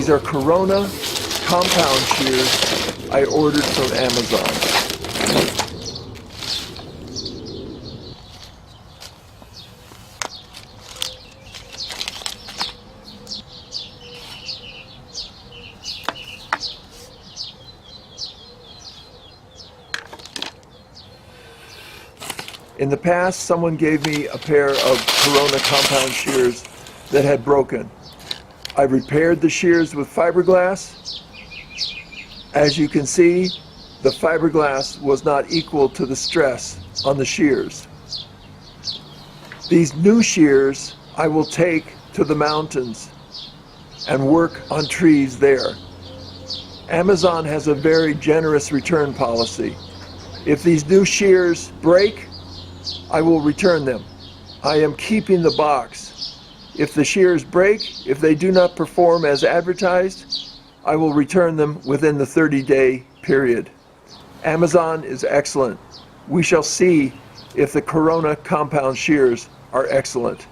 These are Corona compound shears I ordered from Amazon. In the past, someone gave me a pair of Corona compound shears that had broken. I repaired the shears with fiberglass. As you can see, the fiberglass was not equal to the stress on the shears. These new shears I will take to the mountains and work on trees there. Amazon has a very generous return policy. If these new shears break, I will return them. I am keeping the box. If the shears break, if they do not perform as advertised, I will return them within the 30-day period. Amazon is excellent. We shall see if the Corona compound shears are excellent.